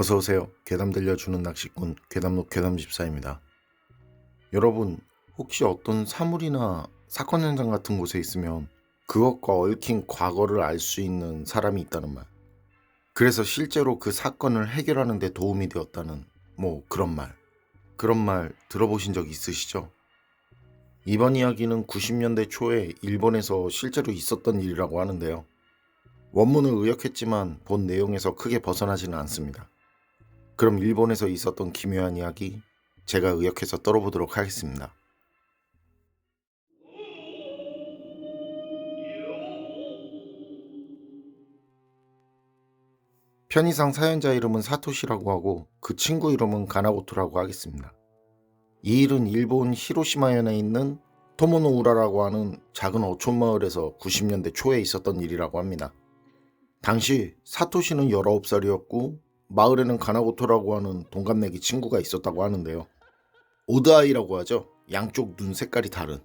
어서오세요. 괴담 들려주는 낚시꾼 괴담록 괴담집사입니다. 여러분, 혹시 어떤 사물이나 사건 현장 같은 곳에 있으면 그것과 얽힌 과거를 알 수 있는 사람이 있다는 말, 그래서 실제로 그 사건을 해결하는 데 도움이 되었다는 그런 말 들어보신 적 있으시죠? 이번 이야기는 90년대 초에 일본에서 실제로 있었던 일이라고 하는데요. 원문을 의역했지만 본 내용에서 크게 벗어나지는 않습니다. 그럼 일본에서 있었던 기묘한 이야기, 제가 의역해서 떨어보도록 하겠습니다. 편의상 사연자 이름은 사토시라고 하고 그 친구 이름은 가나고토라고 하겠습니다. 이 일은 일본 히로시마현에 있는 토모노우라라고 하는 작은 어촌 마을에서 90년대 초에 있었던 일이라고 합니다. 당시 사토시는 19살이었고 마을에는 가나고토라고 하는 동갑내기 친구가 있었다고 하는데요. 오드아이라고 하죠. 양쪽 눈 색깔이 다른.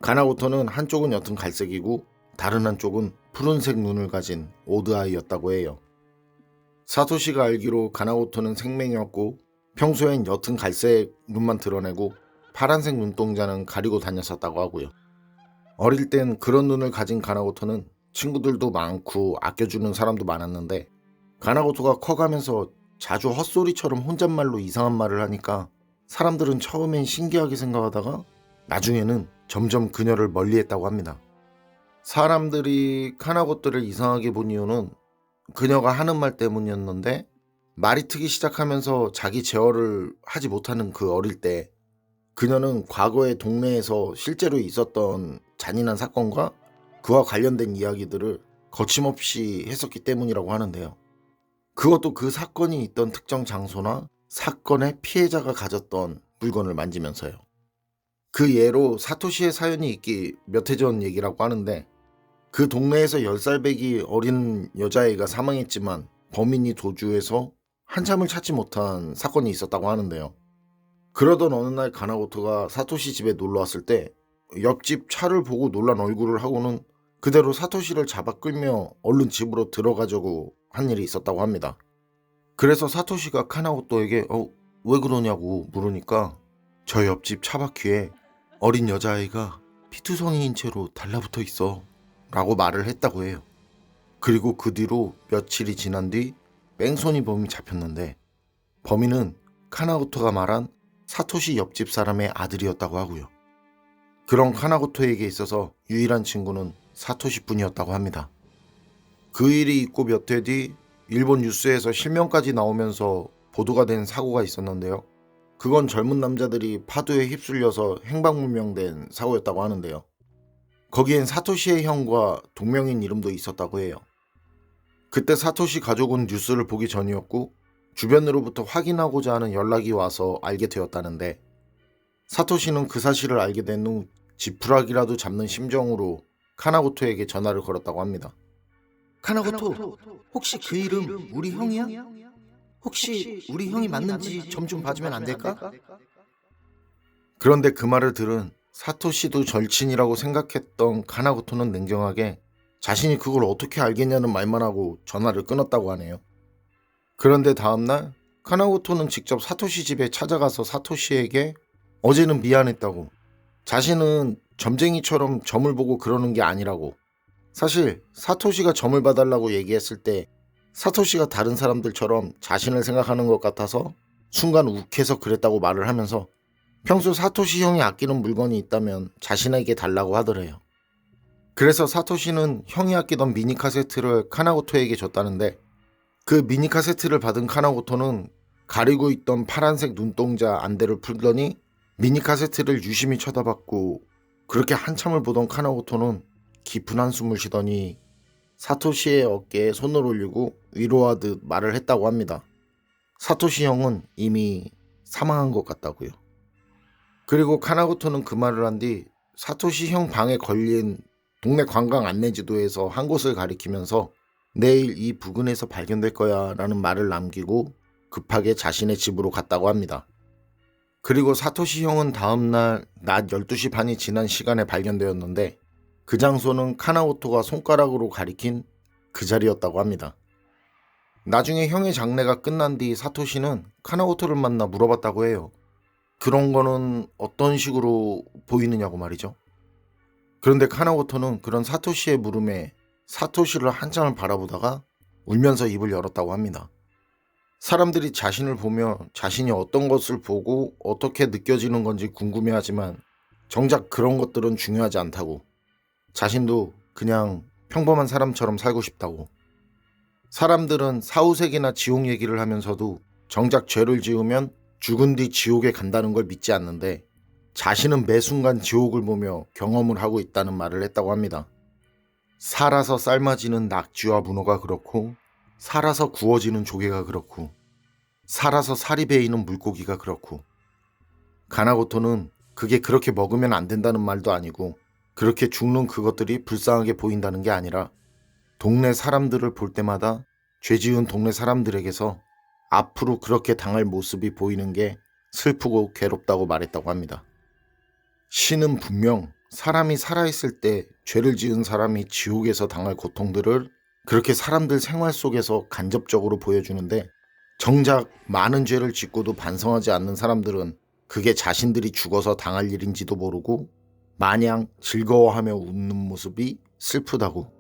가나고토는 한쪽은 옅은 갈색이고 다른 한쪽은 푸른색 눈을 가진 오드아이였다고 해요. 사토시가 알기로 가나고토는 생맹이었고 평소엔 옅은 갈색 눈만 드러내고 파란색 눈동자는 가리고 다녔었다고 하고요. 어릴 땐 그런 눈을 가진 가나고토는 친구들도 많고 아껴주는 사람도 많았는데 가나고토가 커가면서 자주 헛소리처럼 혼잣말로 이상한 말을 하니까 사람들은 처음엔 신기하게 생각하다가 나중에는 점점 그녀를 멀리했다고 합니다. 사람들이 가나고토를 이상하게 본 이유는 그녀가 하는 말 때문이었는데, 말이 트기 시작하면서 자기 제어를 하지 못하는 그 어릴 때 그녀는 과거에 동네에서 실제로 있었던 잔인한 사건과 그와 관련된 이야기들을 거침없이 했었기 때문이라고 하는데요. 그것도 그 사건이 있던 특정 장소나 사건의 피해자가 가졌던 물건을 만지면서요. 그 예로 사토시의 사연이 있기 몇 해 전 얘기라고 하는데, 그 동네에서 10살 배기 어린 여자애가 사망했지만 범인이 도주해서 한참을 찾지 못한 사건이 있었다고 하는데요. 그러던 어느 날 가나고토가 사토시 집에 놀러 왔을 때 옆집 차를 보고 놀란 얼굴을 하고는 그대로 사토시를 잡아 끌며 얼른 집으로 들어가자고 한 일이 있었다고 합니다. 그래서 사토시가 가나고토에게 왜 그러냐고 물으니까 저 옆집 차바퀴에 어린 여자아이가 피투성이인 채로 달라붙어 있어 라고 말을 했다고 해요. 그리고 그 뒤로 며칠이 지난 뒤 뺑소니 범이 잡혔는데 범인은 가나고토가 말한 사토시 옆집 사람의 아들이었다고 하고요. 그런 가나고토에게 있어서 유일한 친구는 사토시뿐이었다고 합니다. 그 일이 있고 몇 해 뒤 일본 뉴스에서 실명까지 나오면서 보도가 된 사고가 있었는데요. 그건 젊은 남자들이 파도에 휩쓸려서 행방불명된 사고였다고 하는데요. 거기엔 사토시의 형과 동명인 이름도 있었다고 해요. 그때 사토시 가족은 뉴스를 보기 전이었고 주변으로부터 확인하고자 하는 연락이 와서 알게 되었다는데, 사토시는 그 사실을 알게 된 후 지푸라기라도 잡는 심정으로 가나고토에게 전화를 걸었다고 합니다. 가나고토, 혹시 그 이름 우리 형이야? 혹시 우리 형이 맞는지 점 좀 봐주면 안 될까? 그런데 그 말을 들은 사토시도 절친이라고 생각했던 가나고토는 냉정하게 자신이 그걸 어떻게 알겠냐는 말만 하고 전화를 끊었다고 하네요. 그런데 다음날 가나고토는 직접 사토시 집에 찾아가서 사토시에게 어제는 미안했다고, 자신은 점쟁이처럼 점을 보고 그러는 게 아니라고, 사실 사토시가 점을 봐달라고 얘기했을 때 사토시가 다른 사람들처럼 자신을 생각하는 것 같아서 순간 욱해서 그랬다고 말을 하면서 평소 사토시 형이 아끼는 물건이 있다면 자신에게 달라고 하더래요. 그래서 사토시는 형이 아끼던 미니 카세트를 가나고토에게 줬다는데, 그 미니 카세트를 받은 가나고토는 가리고 있던 파란색 눈동자 안대를 풀더니 미니 카세트를 유심히 쳐다봤고, 그렇게 한참을 보던 가나고토는 깊은 한숨을 쉬더니 사토시의 어깨에 손을 올리고 위로하듯 말을 했다고 합니다. 사토시 형은 이미 사망한 것 같다고요. 그리고 가나고토는 그 말을 한 뒤 사토시 형 방에 걸린 동네 관광 안내지도에서 한 곳을 가리키면서 내일 이 부근에서 발견될 거야 라는 말을 남기고 급하게 자신의 집으로 갔다고 합니다. 그리고 사토시 형은 다음날 낮 12시 반이 지난 시간에 발견되었는데, 그 장소는 가나고토가 손가락으로 가리킨 그 자리였다고 합니다. 나중에 형의 장례가 끝난 뒤 사토시는 카나고토를 만나 물어봤다고 해요. 그런 거는 어떤 식으로 보이느냐고 말이죠. 그런데 카나고토는 그런 사토시의 물음에 사토시를 한참을 바라보다가 울면서 입을 열었다고 합니다. 사람들이 자신을 보며 자신이 어떤 것을 보고 어떻게 느껴지는 건지 궁금해하지만 정작 그런 것들은 중요하지 않다고, 자신도 그냥 평범한 사람처럼 살고 싶다고. 사람들은 사후세계나 지옥 얘기를 하면서도 정작 죄를 지으면 죽은 뒤 지옥에 간다는 걸 믿지 않는데 자신은 매 순간 지옥을 보며 경험을 하고 있다는 말을 했다고 합니다. 살아서 삶아지는 낙지와 문어가 그렇고, 살아서 구워지는 조개가 그렇고, 살아서 살이 베이는 물고기가 그렇고. 가나고토는 그게 그렇게 먹으면 안 된다는 말도 아니고 그렇게 죽는 그것들이 불쌍하게 보인다는 게 아니라 동네 사람들을 볼 때마다 죄 지은 동네 사람들에게서 앞으로 그렇게 당할 모습이 보이는 게 슬프고 괴롭다고 말했다고 합니다. 신은 분명 사람이 살아있을 때 죄를 지은 사람이 지옥에서 당할 고통들을 그렇게 사람들 생활 속에서 간접적으로 보여주는데, 정작 많은 죄를 짓고도 반성하지 않는 사람들은 그게 자신들이 죽어서 당할 일인지도 모르고 마냥 즐거워하며 웃는 모습이 슬프다고,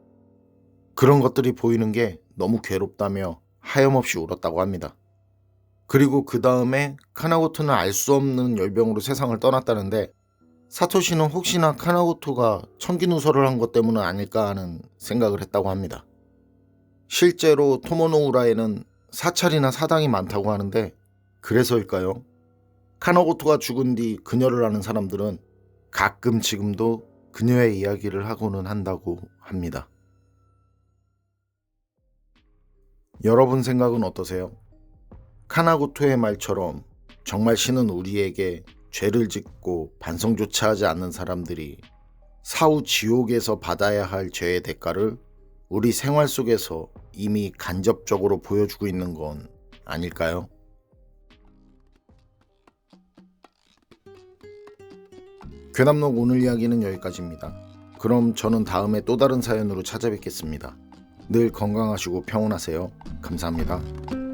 그런 것들이 보이는 게 너무 괴롭다며 하염없이 울었다고 합니다. 그리고 그 다음에 카나고토는 알 수 없는 열병으로 세상을 떠났다는데, 사토시는 혹시나 카나고토가 청기누설을 한 것 때문은 아닐까 하는 생각을 했다고 합니다. 실제로 토모노우라에는 사찰이나 사당이 많다고 하는데, 그래서일까요? 카나고토가 죽은 뒤 그녀를 아는 사람들은 가끔 지금도 그녀의 이야기를 하고는 한다고 합니다. 여러분 생각은 어떠세요? 카나고토의 말처럼 정말 신은 우리에게 죄를 짓고 반성조차 하지 않는 사람들이 사후 지옥에서 받아야 할 죄의 대가를 우리 생활 속에서 이미 간접적으로 보여주고 있는 건 아닐까요? 괴담록 오늘 이야기는 여기까지입니다. 그럼 저는 다음에 또 다른 사연으로 찾아뵙겠습니다. 늘 건강하시고 평온하세요. 감사합니다.